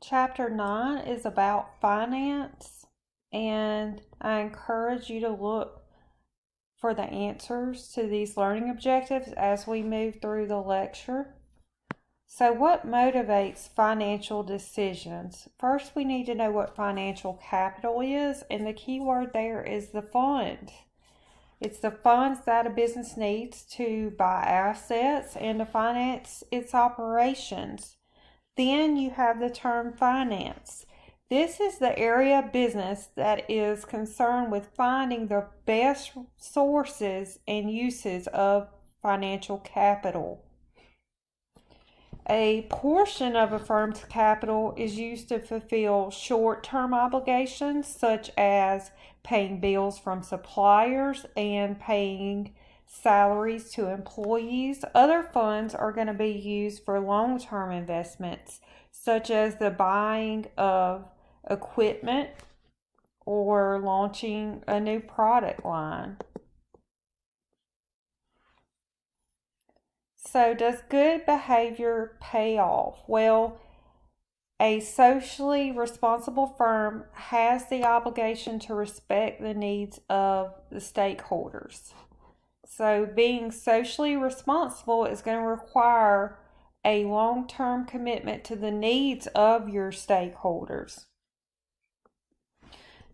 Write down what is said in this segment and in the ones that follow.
Chapter 9 is about finance, and I encourage you to look for the answers to these learning objectives as we move through the lecture. So, what motivates financial decisions? First, we need to know what financial capital is, and the key word there is the fund. It's the funds that a business needs to buy assets and to finance its operations. Then you have the term finance. This is the area of business that is concerned with finding the best sources and uses of financial capital. A portion of a firm's capital is used to fulfill short-term obligations such as paying bills from suppliers and paying salaries to employees. Other funds are going to be used for long-term investments such as the buying of equipment or launching a new product line. So, does good behavior pay off? Well, a socially responsible firm has the obligation to respect the needs of the stakeholders. So, being socially responsible is going to require a long-term commitment to the needs of your stakeholders.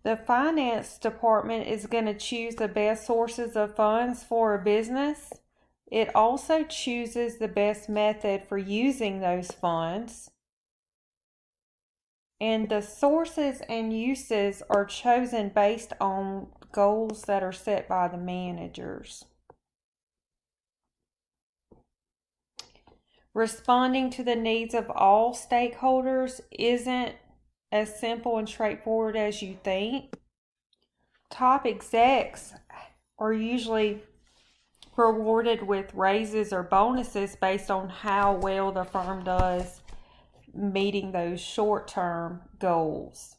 The finance department is going to choose the best sources of funds for a business. It also chooses the best method for using those funds. And the sources and uses are chosen based on goals that are set by the managers. Responding to the needs of all stakeholders isn't as simple and straightforward as you think. Top execs are usually rewarded with raises or bonuses based on how well the firm does meeting those short-term goals.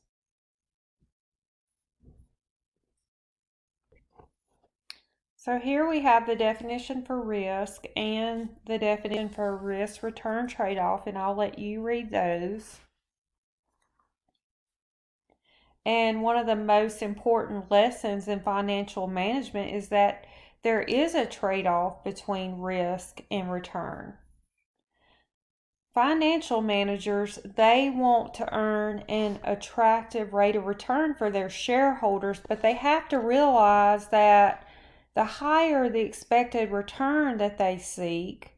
So here we have the definition for risk and the definition for risk-return trade-off, and I'll let you read those. And one of the most important lessons in financial management is that there is a trade-off between risk and return. Financial managers, they want to earn an attractive rate of return for their shareholders, but they have to realize that the higher the expected return that they seek,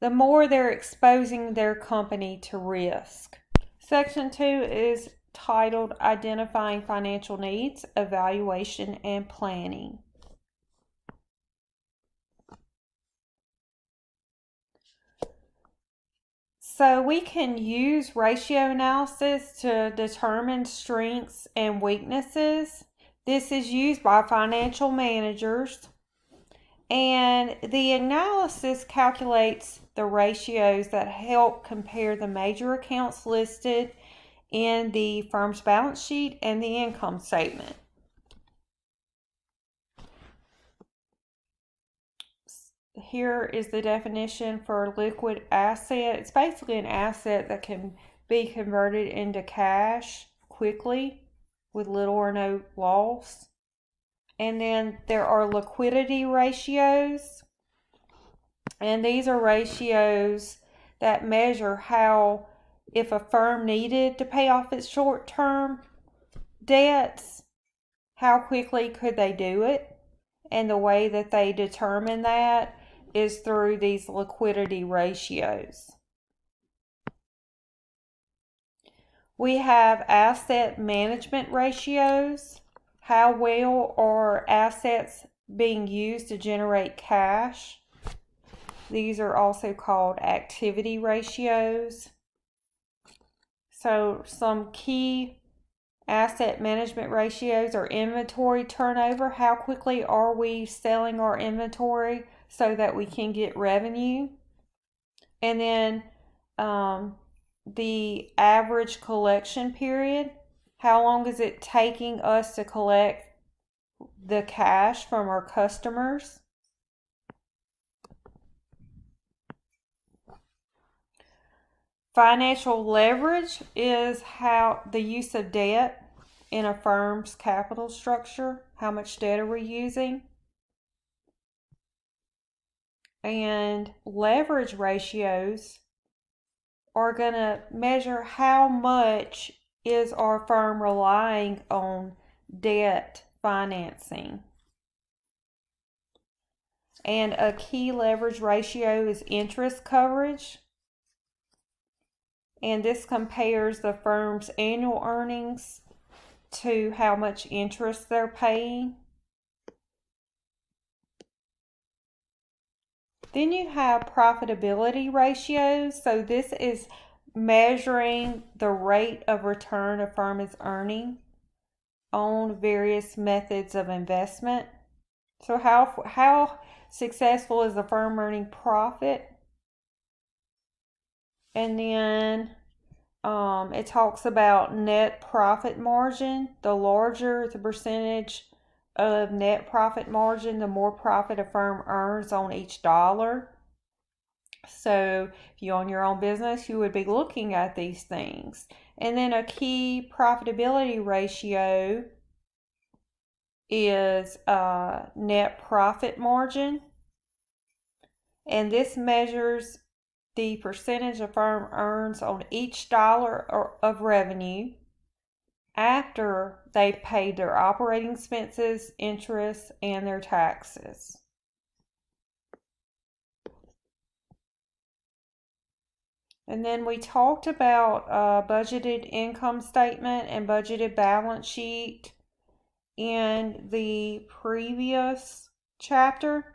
the more they're exposing their company to risk. Section 2 is titled Identifying Financial Needs, Evaluation, and Planning. So we can use ratio analysis to determine strengths and weaknesses. This is used by financial managers, and the analysis calculates the ratios that help compare the major accounts listed in the firm's balance sheet and the income statement. Here is the definition for liquid asset. It's basically an asset that can be converted into cash quickly with little or no loss. And then there are liquidity ratios. And these are ratios that measure how, if a firm needed to pay off its short-term debts, how quickly could they do it? And the way that they determine that is through these liquidity ratios. We have asset management ratios. How well are assets being used to generate cash? These are also called activity ratios. So some key asset management ratios are inventory turnover. How quickly are we selling our inventory so that we can get revenue? And then the average collection period. How long is it taking us to collect the cash from our customers? Financial leverage is how the use of debt in a firm's capital structure. How much debt are we using? And leverage ratios are going to measure how much is our firm relying on debt financing. And a key leverage ratio is interest coverage. And this compares the firm's annual earnings to how much interest they're paying. Then you have profitability ratios. So this is measuring the rate of return a firm is earning on various methods of investment. So how successful is the firm earning profit? And then it talks about net profit margin. The larger the percentage of net profit margin, the more profit a firm earns on each dollar. So if you own your own business, you would be looking at these things. And then a key profitability ratio is net profit margin. And this measures the percentage a firm earns on each dollar of revenue after they've paid their operating expenses, interest, and their taxes. And then we talked about budgeted income statement and budgeted balance sheet in the previous chapter.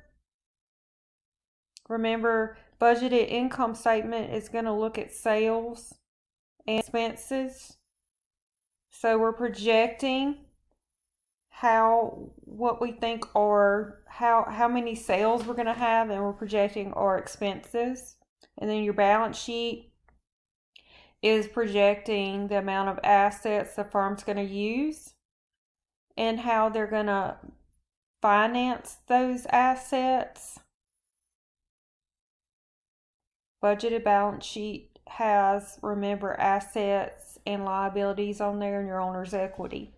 Remember, budgeted income statement is going to look at sales and expenses. So we're projecting what we think are how many sales we're going to have, and we're projecting our expenses. And then your balance sheet is projecting the amount of assets the firm's going to use and how they're going to finance those assets. Budgeted balance sheet has, remember, assets and liabilities on there and your owner's equity.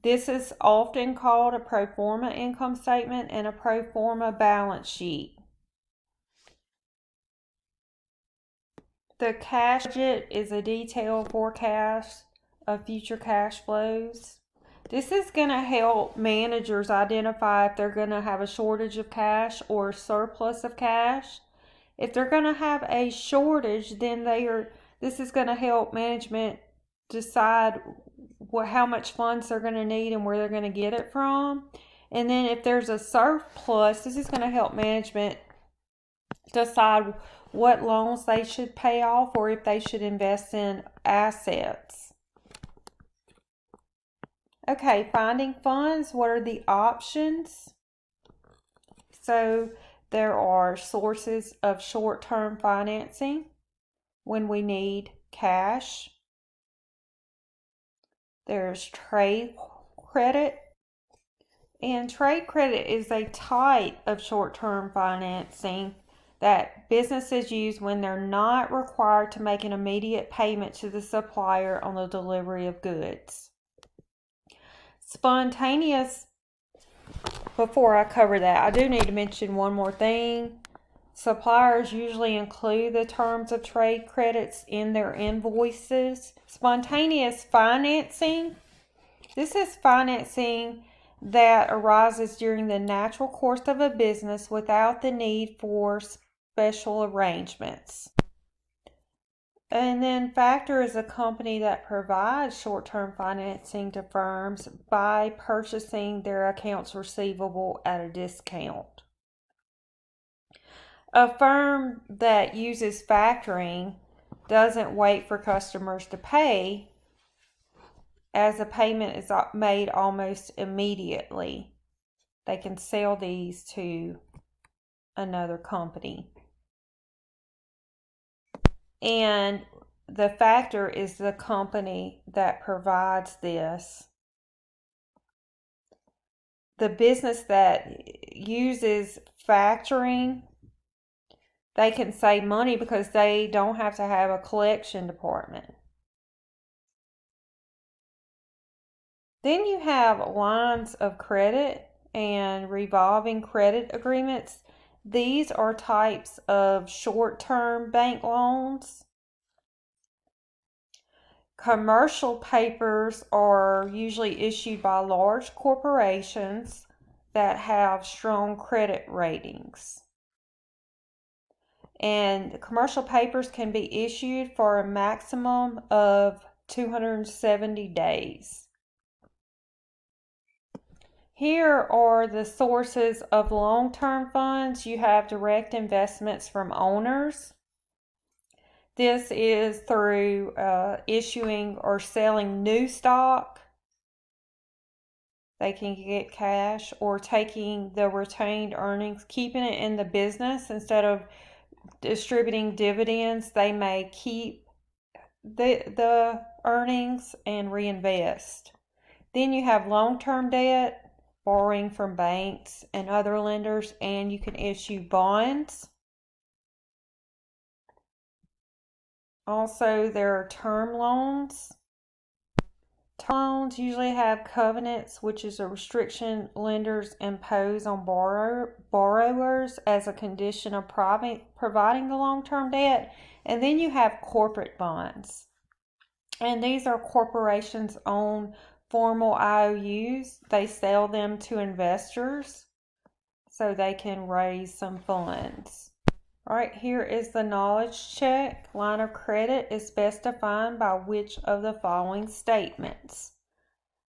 This is often called a pro forma income statement and a pro forma balance sheet. The cash budget is a detailed forecast of future cash flows. This is going to help managers identify if they're going to have a shortage of cash or a surplus of cash. If they're going to have a shortage, then this is going to help management decide how much funds they're going to need and where they're going to get it from. And then if there's a surplus, this is going to help management decide what loans they should pay off or if they should invest in assets. Okay, finding funds. What are the options? So there are sources of short-term financing when we need cash. There's trade credit. And trade credit is a type of short-term financing that businesses use when they're not required to make an immediate payment to the supplier on the delivery of goods. Spontaneous, before I cover that, I do need to mention one more thing. Suppliers usually include the terms of trade credits in their invoices. Spontaneous financing. This is financing that arises during the natural course of a business without the need for special arrangements. And then Factor is a company that provides short-term financing to firms by purchasing their accounts receivable at a discount. A firm that uses factoring doesn't wait for customers to pay, as a payment is made almost immediately. They can sell these to another company. And the factor is the company that provides this. The business that uses factoring they can save money because they don't have to have a collection department. Then you have lines of credit and revolving credit agreements. These are types of short-term bank loans. Commercial papers are usually issued by large corporations that have strong credit ratings. And commercial papers can be issued for a maximum of 270 days. Here are the sources of long-term funds. You have direct investments from owners. This is through issuing or selling new stock. They can get cash, or taking the retained earnings, keeping it in the business instead of distributing dividends. They may keep the earnings and reinvest. Then you have long-term debt, borrowing from banks and other lenders, and you can issue bonds. Also, there are term loans. Term loans usually have covenants, which is a restriction lenders impose on borrowers as a condition of providing the long-term debt. And then you have corporate bonds. And these are corporations own formal IOUs. They sell them to investors so they can raise some funds. All right, here is the knowledge check. Line of credit is best defined by which of the following statements?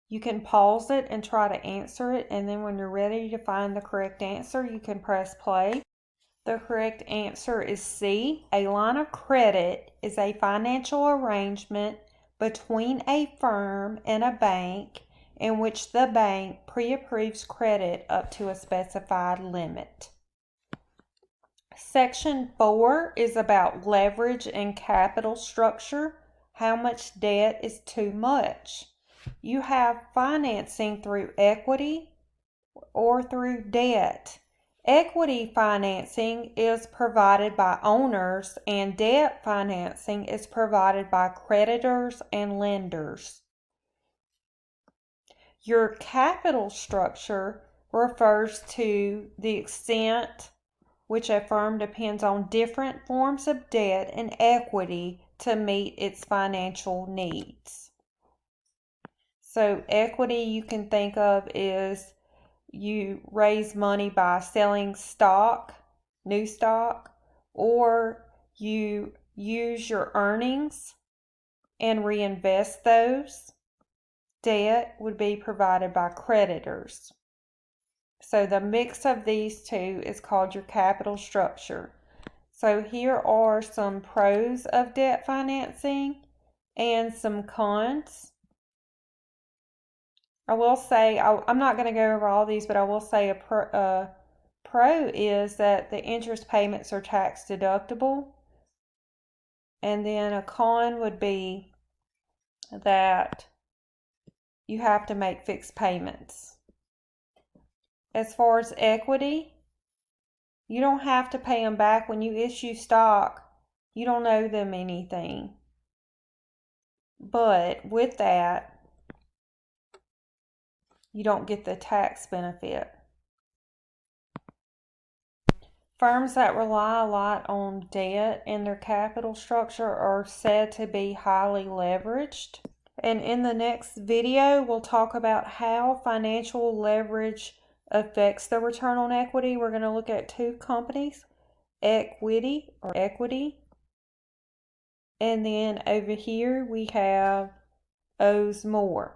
You can pause it and try to answer it, and then when you're ready to find the correct answer, you can press play. The correct answer is C. A line of credit is a financial arrangement between a firm and a bank in which the bank pre-approves credit up to a specified limit. Section 4 is about leverage and capital structure. How much debt is too much? You have financing through equity or through debt. Equity financing is provided by owners, and debt financing is provided by creditors and lenders. Your capital structure refers to the extent which a firm depends on different forms of debt and equity to meet its financial needs. So equity you can think of is you raise money by selling stock, new stock, or you use your earnings and reinvest those. Debt would be provided by creditors. So the mix of these two is called your capital structure. So here are some pros of debt financing and some cons. I will say, I'm not going to go over all these, but I will say a pro is that the interest payments are tax deductible. And then a con would be that you have to make fixed payments. As far as equity, you don't have to pay them back. When you issue stock, you don't owe them anything. But with that, you don't get the tax benefit. Firms that rely a lot on debt in their capital structure are said to be highly leveraged. And in the next video, we'll talk about how financial leverage affects the return on equity. We're going to look at two companies, Equity, and then over here we have Owes More.